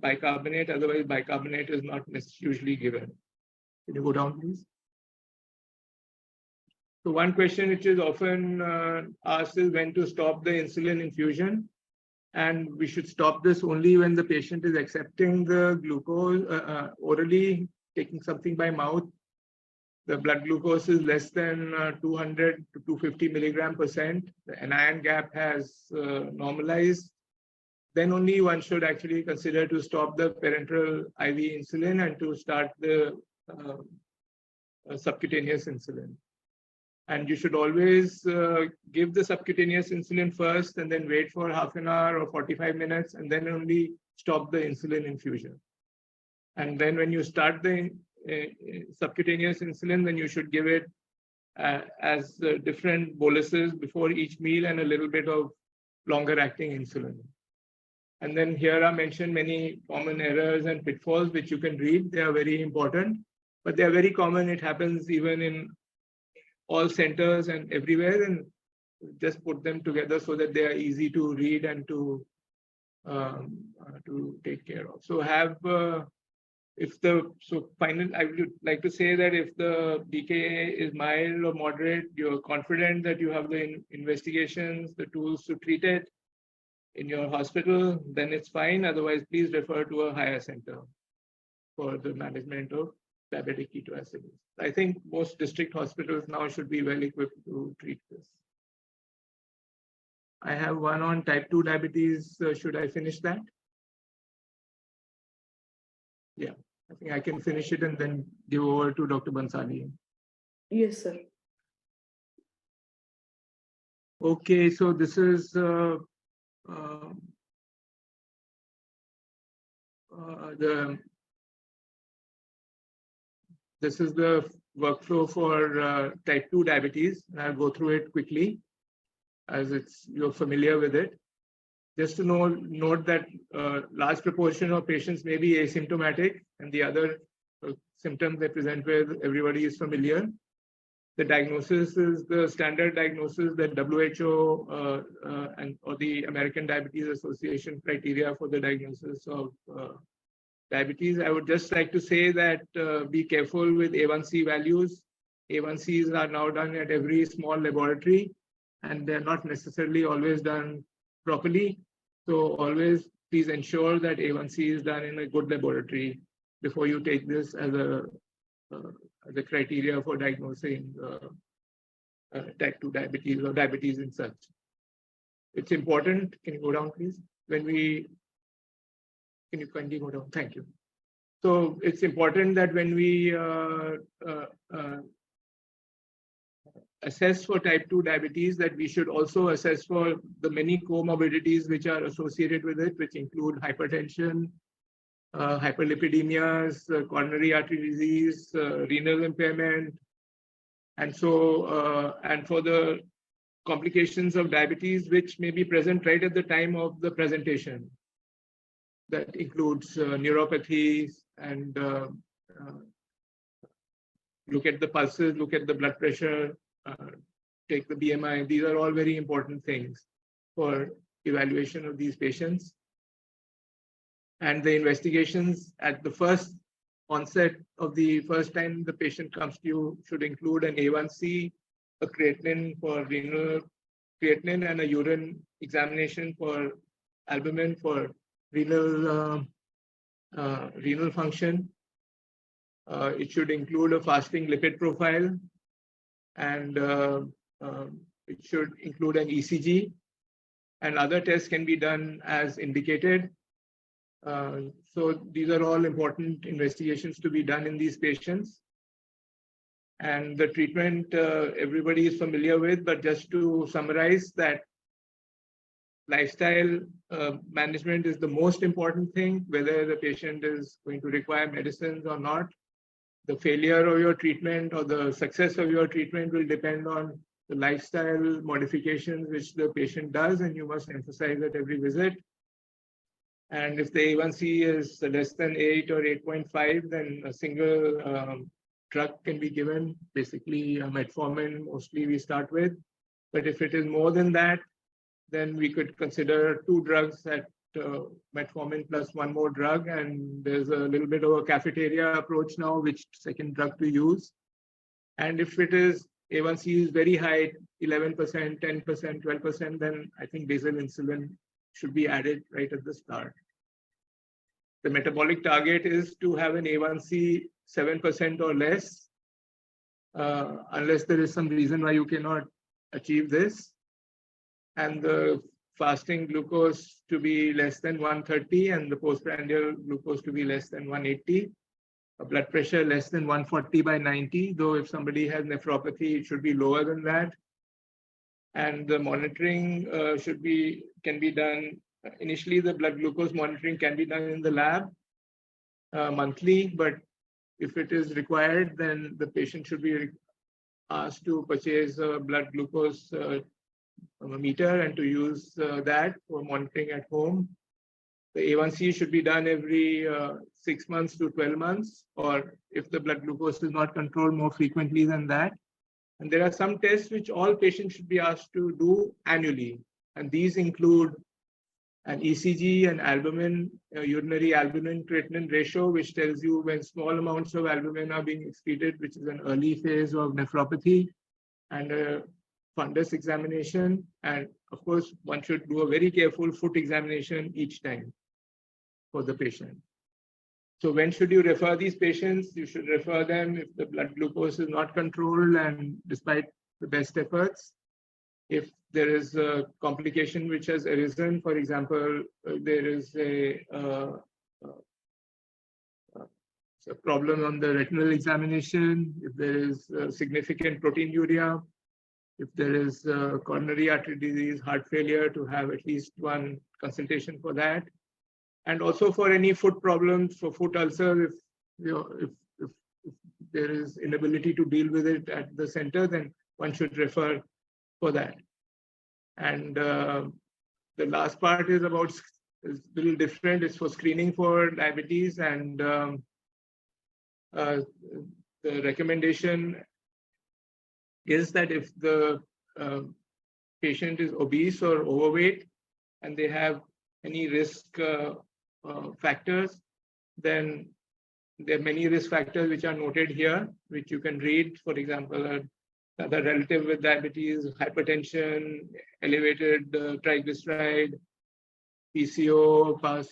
bicarbonate. Otherwise, bicarbonate is not usually given. Can you go down, please? So one question which is often asked is when to stop the insulin infusion. And we should stop this only when the patient is accepting the glucose orally, taking something by mouth. The blood glucose is less than 200 to 250 milligram%. The anion gap has normalized. Then only one should actually consider to stop the parenteral IV insulin and to start the subcutaneous insulin. And you should always give the subcutaneous insulin first and then wait for half an hour or 45 minutes and then only stop the insulin infusion. And then when you start the subcutaneous insulin, then you should give it as different boluses before each meal and a little bit of longer acting insulin. And then here are mentioned many common errors and pitfalls which you can read. They are very important, but they are very common. It happens even in all centers and everywhere, and just put them together so that they are easy to read and to take care of. So finally, I would like to say that if the DKA is mild or moderate, you're confident that you have the investigations, the tools to treat it in your hospital, then it's fine. Otherwise, please refer to a higher center for the management of diabetic ketoacidosis. I think most district hospitals now should be well equipped to treat this. I have one on type 2 diabetes. Should I finish that? Yeah, I think I can finish it and then give over to Dr. Bhansali. Yes, sir. Okay, so this is the This is the workflow for type 2 diabetes. I'll go through it quickly as you're familiar with it. Just to note that large proportion of patients may be asymptomatic, and the other symptoms they present with, everybody is familiar. The diagnosis is the standard diagnosis that WHO or the American Diabetes Association criteria for the diagnosis of diabetes. I would just like to say that be careful with A1C values. A1Cs are now done at every small laboratory, and they're not necessarily always done properly. So always please ensure that A1C is done in a good laboratory before you take this as a criteria for diagnosing type 2 diabetes or diabetes in such. It's important. Can you go down, please? Can you kindly go down? Thank you. So it's important that when we assess for type 2 diabetes, that we should also assess for the many comorbidities which are associated with it, which include hypertension, hyperlipidemias, coronary artery disease, renal impairment. And so, and for the complications of diabetes, which may be present right at the time of the presentation. That includes neuropathies and look at the pulses, look at the blood pressure, take the BMI. These are all very important things for evaluation of these patients. And the investigations at the first onset of the first time the patient comes to you should include an A1C, a creatinine for renal creatinine, and a urine examination for albumin for renal function. It should include a fasting lipid profile, and it should include an ECG, and other tests can be done as indicated. So these are all important investigations to be done in these patients. And the treatment everybody is familiar with, but just to summarize that lifestyle management is the most important thing, whether the patient is going to require medicines or not. The failure of your treatment or the success of your treatment will depend on the lifestyle modifications which the patient does, and you must emphasize at every visit. And if the A1C is less than 8 or 8.5, then a single drug can be given, basically metformin mostly we start with. But if it is more than that, then we could consider 2 drugs at metformin plus 1 more drug. And there's a little bit of a cafeteria approach now, which second drug to use. And if it is A1C is very high, 11%, 10%, 12%, then I think basal insulin should be added right at the start. The metabolic target is to have an A1C 7% or less, unless there is some reason why you cannot achieve this. And the fasting glucose to be less than 130 and the postprandial glucose to be less than 180. A blood pressure less than 140/90, though if somebody has nephropathy, it should be lower than that. And the monitoring can be done. Initially, the blood glucose monitoring can be done in the lab monthly, but if it is required, then the patient should be asked to purchase a blood glucose meter and to use that for monitoring at home. The A1C should be done every 6 months to 12 months, or if the blood glucose is not controlled, more frequently than that. And there are some tests which all patients should be asked to do annually. And these include an ECG, an albumin, urinary albumin creatinine ratio, which tells you when small amounts of albumin are being excreted, which is an early phase of nephropathy, and a fundus examination. And of course, one should do a very careful foot examination each time for the patient. So when should you refer these patients? You should refer them if the blood glucose is not controlled and despite the best efforts. If there is a complication which has arisen, for example, there is a problem on the retinal examination, if there is significant proteinuria, if there is coronary artery disease, heart failure, to have at least one consultation for that. And also for any foot problems, for foot ulcer, if there is inability to deal with it at the center, then one should refer for that. And the last part is about, is a little different. It's for screening for diabetes, and the recommendation is that if the patient is obese or overweight and they have any risk factors, then there are many risk factors which are noted here, which you can read. For example, the relative with diabetes, hypertension, elevated triglyceride, PCO,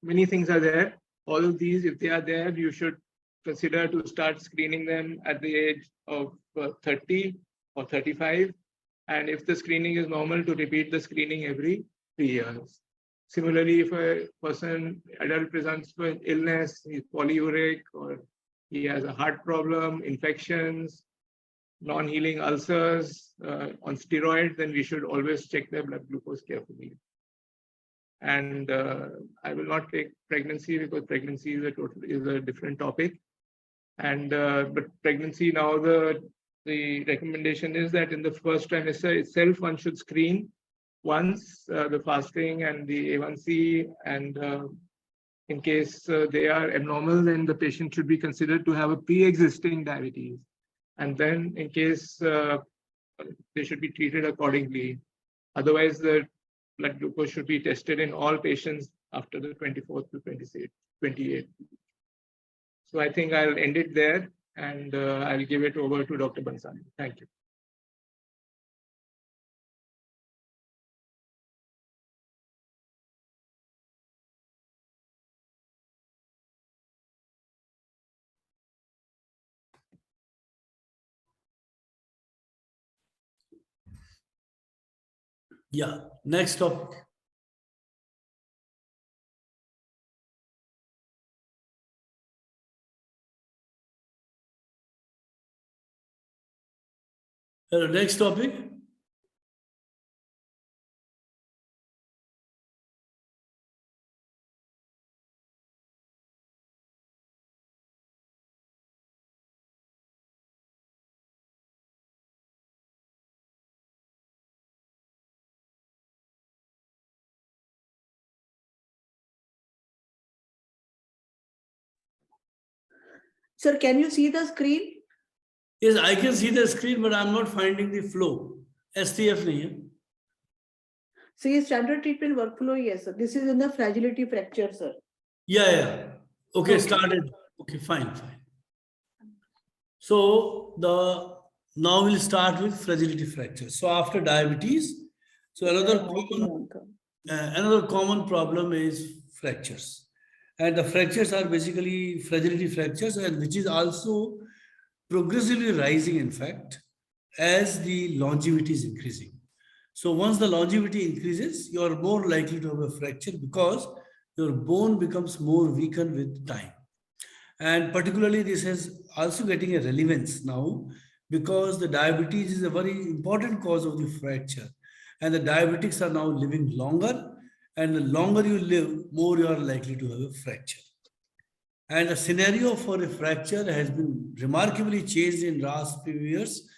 many things are there. All of these, if they are there, you should consider to start screening them at the age of 30 or 35. And if the screening is normal, to repeat the screening every 3 years. Similarly, if a adult presents with illness, he's polyuric, or he has a heart problem, infections, non-healing ulcers, on steroids, then we should always check their blood glucose carefully. And I will not take pregnancy, because pregnancy is a different topic. And but pregnancy, now the recommendation is that in the first trimester itself, one should screen once the fasting and the A1C, and in case they are abnormal, then the patient should be considered to have a pre-existing diabetes. And then in case they should be treated accordingly. Otherwise, the blood glucose should be tested in all patients after the 24th to 28th. So I think I'll end it there, and I'll give it over to Dr. Bhansali. Thank you. Yeah, next topic. Next topic. Sir, can you see the screen? Yes, I can see the screen, but I'm not finding the flow. STF nahi hai. See, standard treatment workflow, yes, sir. This is in the fragility fracture, sir. Yeah. Okay, started. Okay, fine. So now we'll start with fragility fractures. So after diabetes, so another common problem is fractures. And the fractures are basically fragility fractures, and which is also progressively rising, in fact, as the longevity is increasing. So once the longevity increases, you are more likely to have a fracture because your bone becomes more weakened with time. And particularly this is also getting a relevance now because the diabetes is a very important cause of the fracture. And the diabetics are now living longer, and the longer you live, more you are likely to have a fracture. And the scenario for a fracture has been remarkably changed in last few years,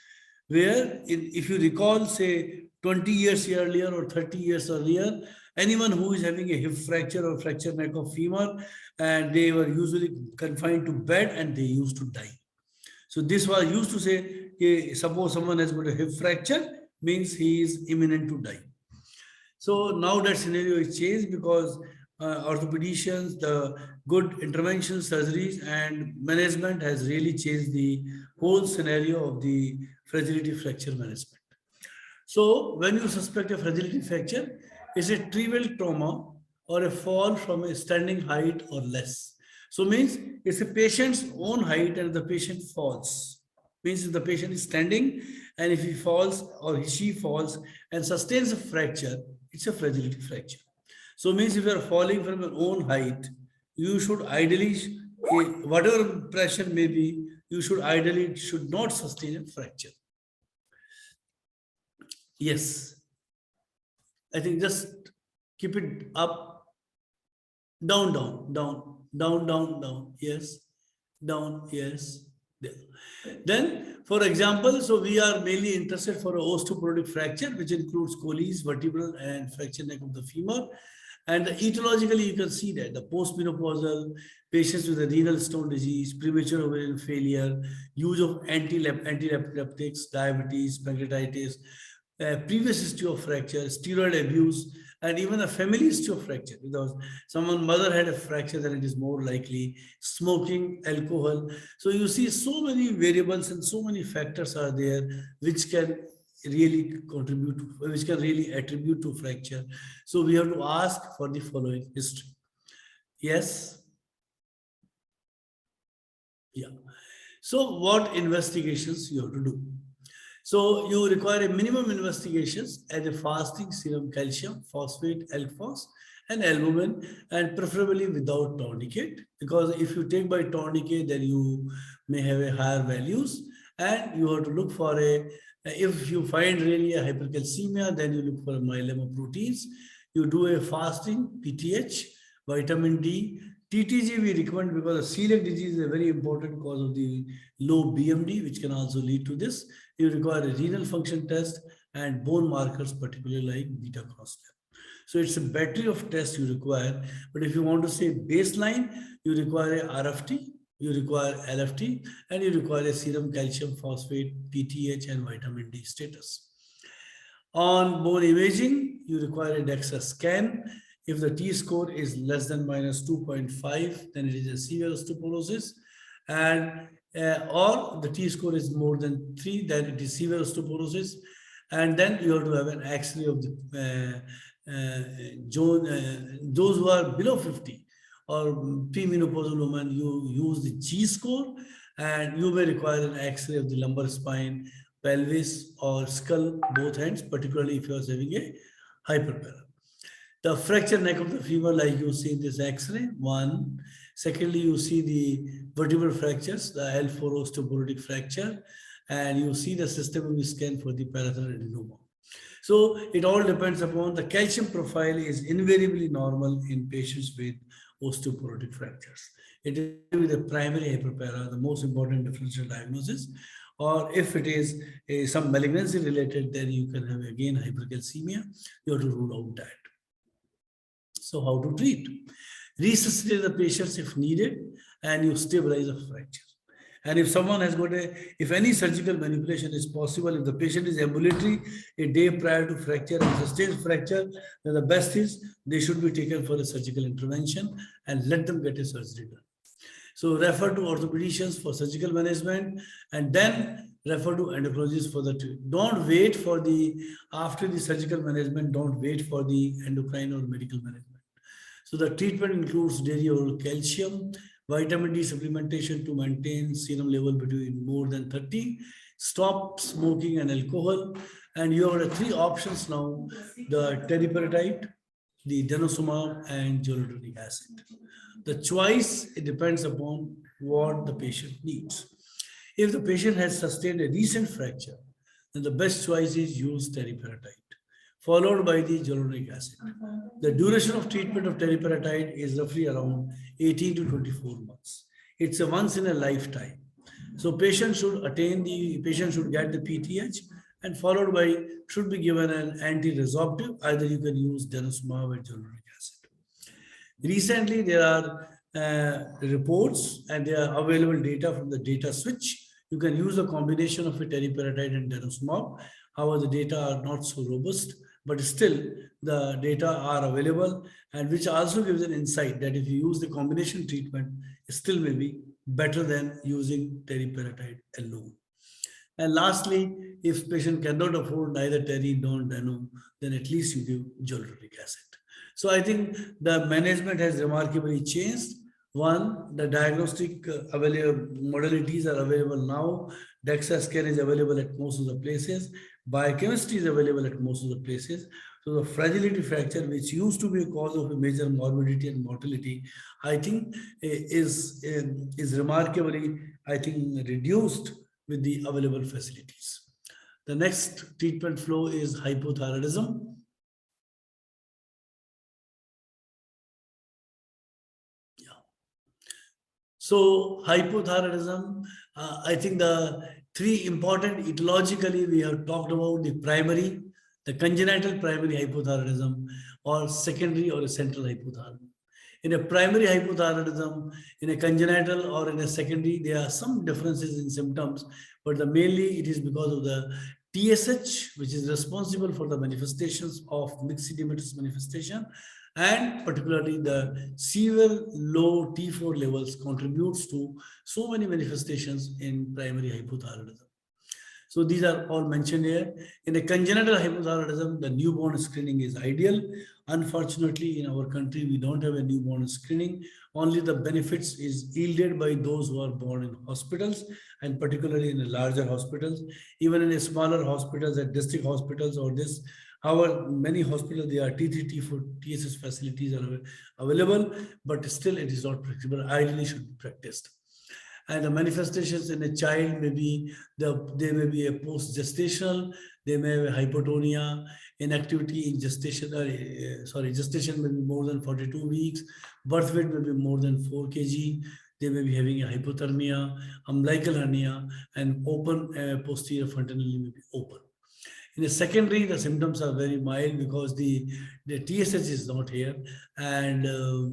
where if you recall, say 20 years earlier or 30 years earlier, anyone who is having a hip fracture or fracture neck of femur, and they were usually confined to bed and they used to die. So this was used to say, suppose someone has got a hip fracture, means he is imminent to die. So now that scenario is changed because orthopedicians, the good intervention surgeries and management has really changed the whole scenario of the fragility fracture management. So when you suspect a fragility fracture, it's a trivial trauma or a fall from a standing height or less. So means it's a patient's own height and the patient falls. Means if the patient is standing and if he falls or she falls and sustains a fracture, it's a fragility fracture. So means if you are falling from your own height, you should ideally, whatever pressure may be, you should ideally should not sustain a fracture. Yes. I think just keep it up, down. Yes. Down, yes. There. Then, for example, so we are mainly interested for osteoporotic fracture, which includes Colles, vertebral, and fracture neck of the femur. And etiologically, you can see that the postmenopausal patients with a renal stone disease, premature ovarian failure, use of antileptics, diabetes, pancreatitis, previous history of fracture, steroid abuse, and even a family history of fracture. Because someone mother had a fracture, then it is more likely. Smoking, alcohol. So you see, so many variables and so many factors are there which can really contribute to, which can really attribute to fracture. So we have to ask for the following history. Yes. Yeah. So what investigations you have to do? So you require a minimum investigations as a fasting serum calcium, phosphate, alphos, and albumin, and preferably without tourniquet, because if you take by tourniquet, then you may have a higher values, and you have to look for a, if you find really a hypercalcemia, then you look for myeloma proteins. You do a fasting, PTH, vitamin D, TTG we recommend because the celiac disease is a very important cause of the low BMD, which can also lead to this. You require a renal function test and bone markers, particularly like beta cross-lab. So it's a battery of tests you require. But if you want to say baseline, you require a RFT, you require LFT, and you require a serum calcium, phosphate, PTH, and vitamin D status. On bone imaging, you require a DEXA scan. If the T-score is less than minus 2.5, then it is a severe osteoporosis. And or the T-score is more than 3, then it is severe osteoporosis. And then you have to have an X-ray of the those who are below 50 or premenopausal women, you use the G-score, and you may require an X-ray of the lumbar spine, pelvis, or skull, both hands, particularly if you are having a hyperpara. The fracture neck of the femur, like you see in this X-ray, one. Secondly, you see the vertebral fractures, the L4 osteoporotic fracture, and you see the systemic scan for the parathyroid adenoma. So it all depends upon the calcium profile is invariably normal in patients with osteoporotic fractures. It is with the primary hyperpara, the most important differential diagnosis, or if it is some malignancy related, then you can have again hypercalcemia. You have to rule out that. So how to treat? Resuscitate the patients if needed, and you stabilize the fracture. And if someone has got if any surgical manipulation is possible, if the patient is ambulatory a day prior to fracture and sustains fracture, then the best is they should be taken for a surgical intervention and let them get a surgery done. So refer to orthopedicians for surgical management, and then refer to endocrinologists for the treatment. Don't wait for the, after the surgical management, don't wait for the endocrine or medical management. So the treatment includes daily oral calcium, vitamin D supplementation to maintain serum level between more than 30, stop smoking and alcohol, and you have 3 options now, the teriparatide, the denosumab, and zoledronic acid. The choice, it depends upon what the patient needs. If the patient has sustained a recent fracture, then the best choice is use teriparatide, followed by the zoledronic acid. The duration of treatment of teriparatide is roughly around 18 to 24 months. It's a once in a lifetime. So patient should get the PTH, and followed by, should be given an anti-resorptive. Either you can use denosumab or zoledronic acid. Recently, there are reports and there are available data from the data switch. You can use a combination of a teriparatide and denosumab. However, the data are not so robust, but still the data are available, and which also gives an insight that if you use the combination treatment, it still may be better than using teriparatide alone. And lastly, if patient cannot afford neither teri nor deno, then at least you give zoledronic acid. So I think the management has remarkably changed. One, the diagnostic available modalities are available now. DEXA scan is available at most of the places. Biochemistry is available at most of the places. So the fragility fracture, which used to be a cause of a major morbidity and mortality, I think is remarkably, I think, reduced with the available facilities. The next treatment flow is hypothyroidism. So hypothyroidism, I think the three important etiologically we have talked about the primary, the congenital primary hypothyroidism, or secondary or a central hypothyroidism. In a primary hypothyroidism, in a congenital or in a secondary, there are some differences in symptoms, but mainly it is because of the TSH, which is responsible for the manifestations of mixed edematous manifestation, and particularly the severe low T4 levels contributes to so many manifestations in primary hypothyroidism. So these are all mentioned here. In a congenital hypothyroidism, the newborn screening is ideal. Unfortunately, in our country, we don't have a newborn screening. Only the benefits is yielded by those who are born in hospitals, and particularly in the larger hospitals. Even in a smaller hospitals, at district hospitals or this, however, many hospitals, there are T3, T4, TSS facilities are available, but still it is not practicable. Ideally should be practiced. And the manifestations in a child may be they may be a post-gestational, they may have a hypotonia, inactivity in gestation, gestation may be more than 42 weeks, birth weight may be more than 4 kg, they may be having a hypothermia, umbilical hernia, and open posterior frontal may be open. In a secondary, the symptoms are very mild because the TSH is not here, and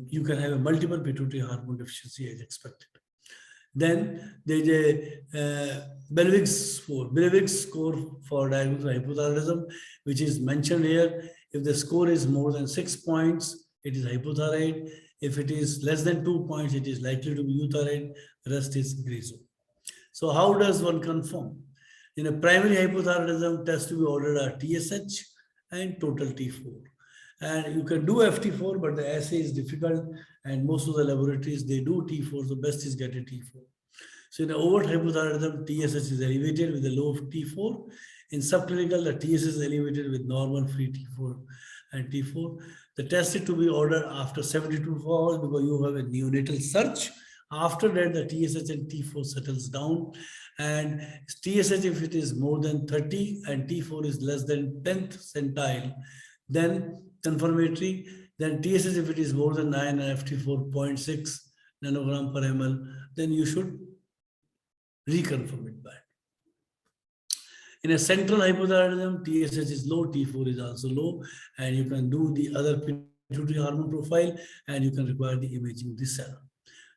you can have a multiple pituitary hormone deficiency as expected. Then there is a Belvig score for diagnosis of hypothyroidism, which is mentioned here. If the score is more than 6 points, it is hypothyroid. If it is less than 2 points, it is likely to be euthyroid. The rest is gray zone. So how does one confirm? In a primary hypothyroidism, test to be ordered are TSH and total T4. And you can do FT4, but the assay is difficult, and most of the laboratories, they do T4, so best is get a T4. So in the overt hypothyroidism, TSH is elevated with a low of T4. In subclinical, the TSH is elevated with normal free T4 and T4. The test is to be ordered after 72 hours because you have a neonatal surge. After that, the TSH and T4 settles down. And TSH, if it is more than 30 and T4 is less than 10th centile, then confirmatory. Then TSH, if it is more than 9 and FT4.6 nanogram per ml, then you should reconfirm it back. In a central hypothyroidism, TSH is low, T4 is also low, and you can do the other pituitary hormone profile, and you can require the imaging of the cell.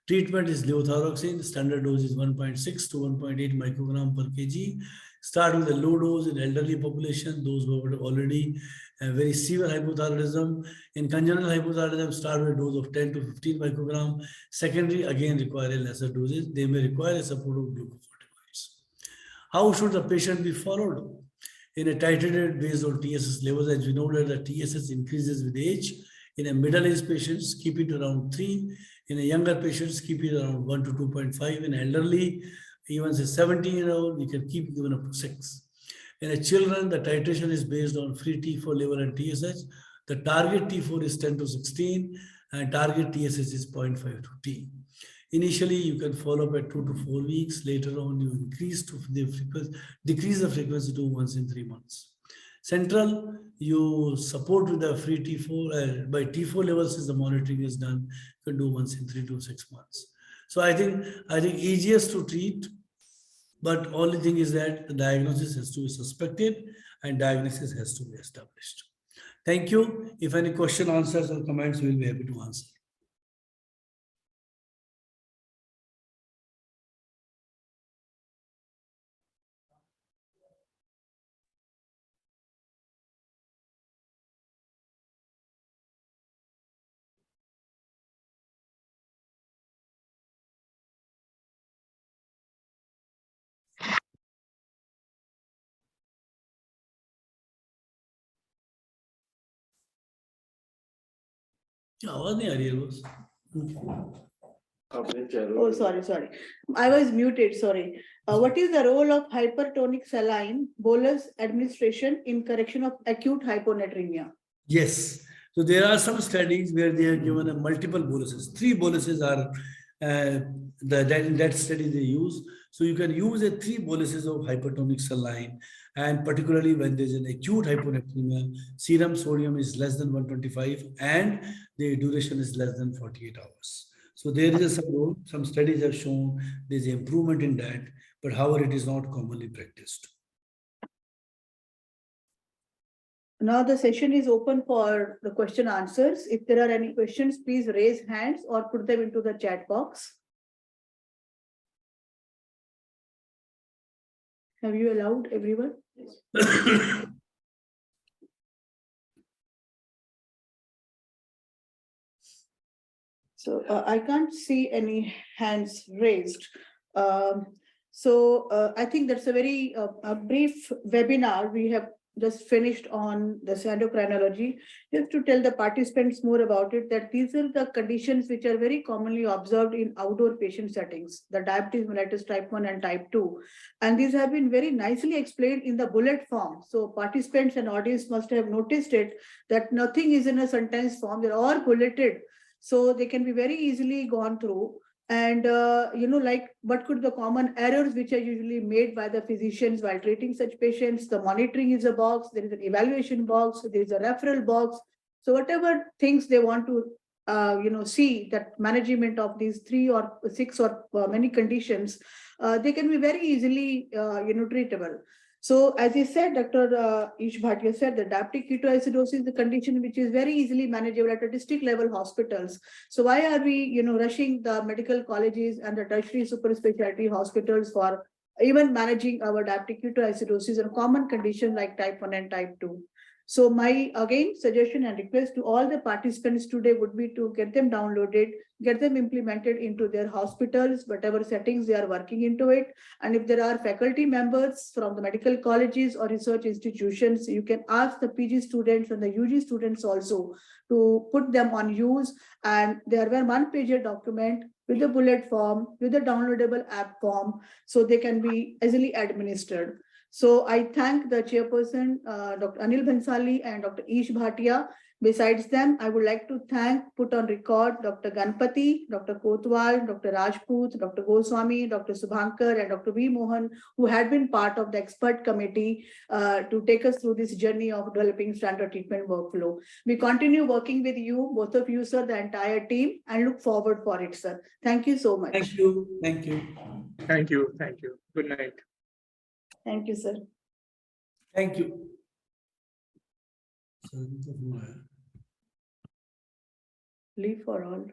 Treatment is levothyroxine. Standard dose is 1.6 to 1.8 microgram per kg. Start with a low dose in elderly population, those who have already very severe hypothyroidism. In congenital hypothyroidism, start with a dose of 10 to 15 microgram. Secondary, again, require a lesser doses. They may require a support of glucocorticoids. How should the patient be followed? In a titrated based on TSS levels, as we know that the TSS increases with age. In a middle-aged patients, keep it around 3. In a younger patients, keep it around 1 to 2.5. In elderly, even say 70-year-old, we can keep even up to 6. In a children, the titration is based on free T4 level and TSH. The target T4 is 10 to 16, and target TSH is 0.5 to T. Initially, you can follow up at 2 to 4 weeks. Later on, you increase to the frequency, decrease the frequency to once in 3 months. Central, you support with the free T4 by T4 levels as the monitoring is done. You can do once in 3 to 6 months. So I think easiest to treat, but only thing is that the diagnosis has to be suspected and diagnosis has to be established. Thank you. If any question, answers, or comments, we will be happy to answer. आवाज नहीं आ रही है रोज. Oh, sorry. I was muted, sorry. What is the role of hypertonic saline bolus administration in correction of acute hyponatremia? Yes. So there are some studies where they have given a multiple boluses. 3 boluses are that study they use. So you can use a 3 boluses of hypertonic saline, and particularly when there's an acute hyponatremia, serum sodium is less than 125 and the duration is less than 48 hours. So there is some studies have shown there's improvement in that, but however, it is not commonly practiced. Now the session is open for the question answers. If there are any questions, please raise hands or put them into the chat box. Have you allowed everyone? So I can't see any hands raised. I think that's a very a brief webinar we have just finished on this endocrinology. Just to tell the participants more about it, that these are the conditions which are very commonly observed in outdoor patient settings, the diabetes mellitus type 1 and type 2. And these have been very nicely explained in the bullet form. So participants and audience must have noticed it, that nothing is in a sentence form, they're all bulleted. So they can be very easily gone through. And, what could the common errors which are usually made by the physicians while treating such patients? The monitoring is a box, there is an evaluation box, there is a referral box. So whatever things they want to, see that management of these 3 or 6 or many conditions, they can be very easily, treatable. So as he said, Dr. Eesh Bhatia said, the diabetic ketoacidosis is the condition which is very easily manageable at a district level hospitals. So why are we, rushing the medical colleges and the tertiary super specialty hospitals for even managing our diabetic ketoacidosis, a common condition like type 1 and type 2? So my, again, suggestion and request to all the participants today would be to get them downloaded, get them implemented into their hospitals, whatever settings they are working into it. And if there are faculty members from the medical colleges or research institutions, you can ask the PG students and the UG students also to put them on use. And there were one-pager document with the bullet form, with the downloadable app form, so they can be easily administered. So I thank the chairperson, Dr. Anil Bhansali and Dr. Eesh Bhatia. Besides them, I would like to put on record Dr. Ganpati, Dr. Kotwal, Dr. Rajput, Dr. Goswami, Dr. Subhankar, and Dr. V. Mohan, who had been part of the expert committee to take us through this journey of developing standard treatment workflow. We continue working with you, both of you, sir, the entire team, and look forward for it, sir. Thank you so much. Thank you. Thank you. Thank you. Thank you. Good night. Thank you, sir. Thank you. Leave for all.